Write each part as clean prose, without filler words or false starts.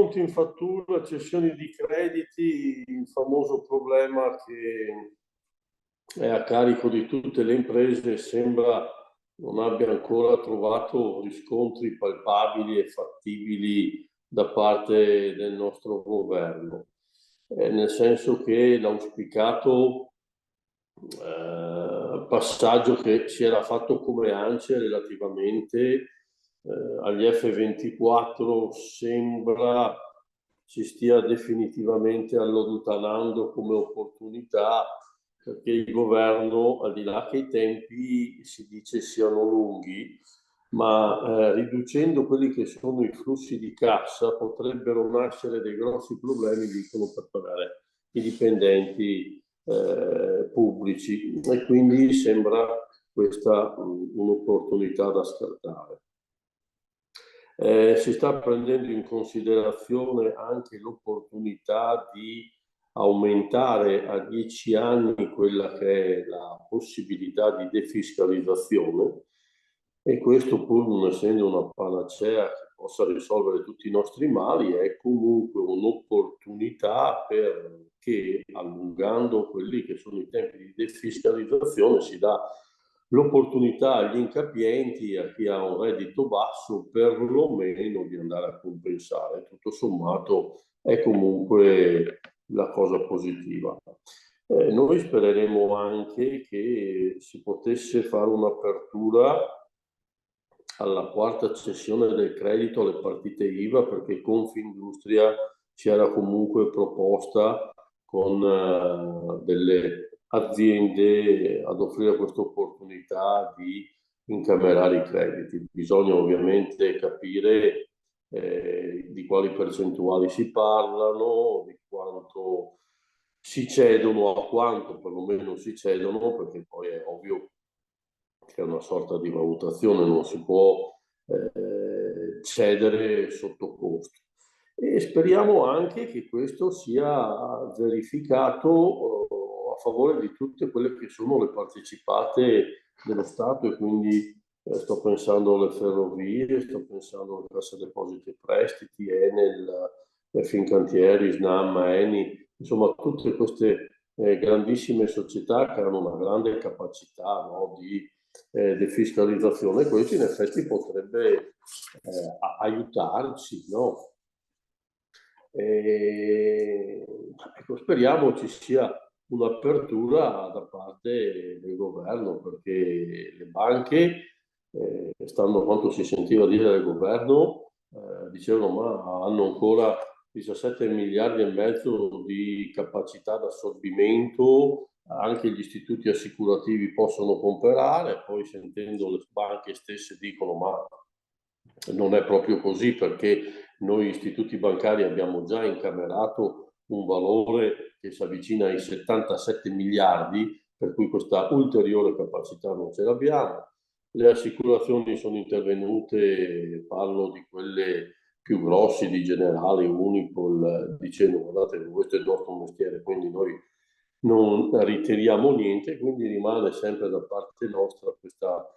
sconti in fattura, cessioni di crediti, il famoso problema che è a carico di tutte le imprese, sembra non abbia ancora trovato riscontri palpabili e fattibili da parte del nostro governo, nel senso che l'auspicato passaggio che si era fatto come ANCE relativamente agli F24 sembra si stia definitivamente allontanando come opportunità, perché il governo, al di là che i tempi si dice siano lunghi, ma riducendo quelli che sono i flussi di cassa potrebbero nascere dei grossi problemi, dicono, per pagare i dipendenti pubblici, e quindi sembra questa un'opportunità da scartare. Si sta prendendo in considerazione anche l'opportunità di aumentare a 10 anni quella che è la possibilità di defiscalizzazione, e questo, pur non essendo una panacea che possa risolvere tutti i nostri mali, è comunque un'opportunità perché, allungando quelli che sono i tempi di defiscalizzazione, si dà l'opportunità agli incapienti, a chi ha un reddito basso, perlomeno di andare a compensare. Tutto sommato è comunque la cosa positiva. Noi spereremo anche che si potesse fare un'apertura alla quarta cessione del credito alle partite IVA, perché Confindustria ci era comunque proposta con delle aziende ad offrire questa opportunità di incamerare i crediti. Bisogna ovviamente capire di quali percentuali si parlano, di quanto si cedono, a quanto perlomeno si cedono, perché poi è ovvio che è una sorta di valutazione, non si può cedere sotto costo. E speriamo anche che questo sia verificato a favore di tutte quelle che sono le partecipate dello Stato, e quindi sto pensando alle ferrovie, sto pensando alle Cassa Depositi e Prestiti, Enel, Fincantieri, Snam, Eni, insomma tutte queste grandissime società che hanno una grande capacità, no, di defiscalizzazione. Questo in effetti potrebbe aiutarci, no? Ecco, speriamo ci sia un'apertura da parte del governo, perché le banche, stando a quanto si sentiva dire dal governo, dicevano ma hanno ancora 17 miliardi e mezzo di capacità d'assorbimento, anche gli istituti assicurativi possono comprare. Poi, sentendo le banche stesse, dicono ma non è proprio così, perché noi istituti bancari abbiamo già incamerato un valore che si avvicina ai 77 miliardi, per cui questa ulteriore capacità non ce l'abbiamo. Le assicurazioni sono intervenute, parlo di quelle più grossi, di Generali, Unipol, dicendo guardate, questo è il nostro mestiere, quindi noi non ritiriamo niente, quindi rimane sempre da parte nostra questa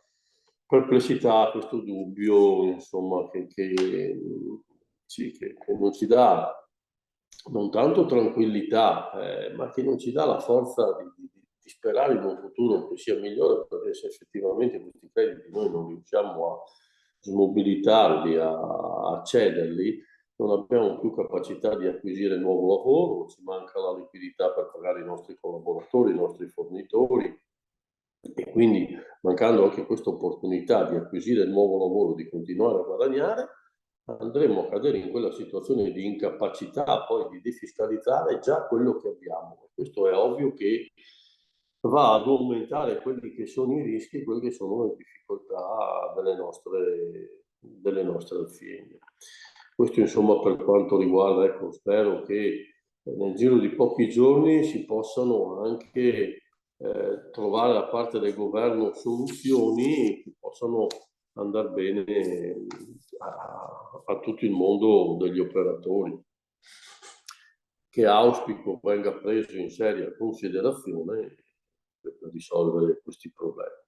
perplessità, questo dubbio, insomma, che non ci dà non tanto tranquillità, ma che non ci dà la forza di sperare in un futuro che sia migliore, perché se effettivamente questi crediti noi non riusciamo a smobilitarli, a cederli, non abbiamo più capacità di acquisire nuovo lavoro, ci manca la liquidità per pagare i nostri collaboratori, i nostri fornitori, e quindi, mancando anche questa opportunità di acquisire nuovo lavoro, di continuare a guadagnare, andremo a cadere in quella situazione di incapacità poi di defiscalizzare già quello che abbiamo. Questo è ovvio che va ad aumentare quelli che sono i rischi, quelle che sono le difficoltà delle nostre aziende. Questo, insomma, per quanto riguarda, ecco, spero che nel giro di pochi giorni si possano anche trovare da parte del governo soluzioni che possano andare bene a tutto il mondo degli operatori, che auspico venga preso in seria considerazione per risolvere questi problemi.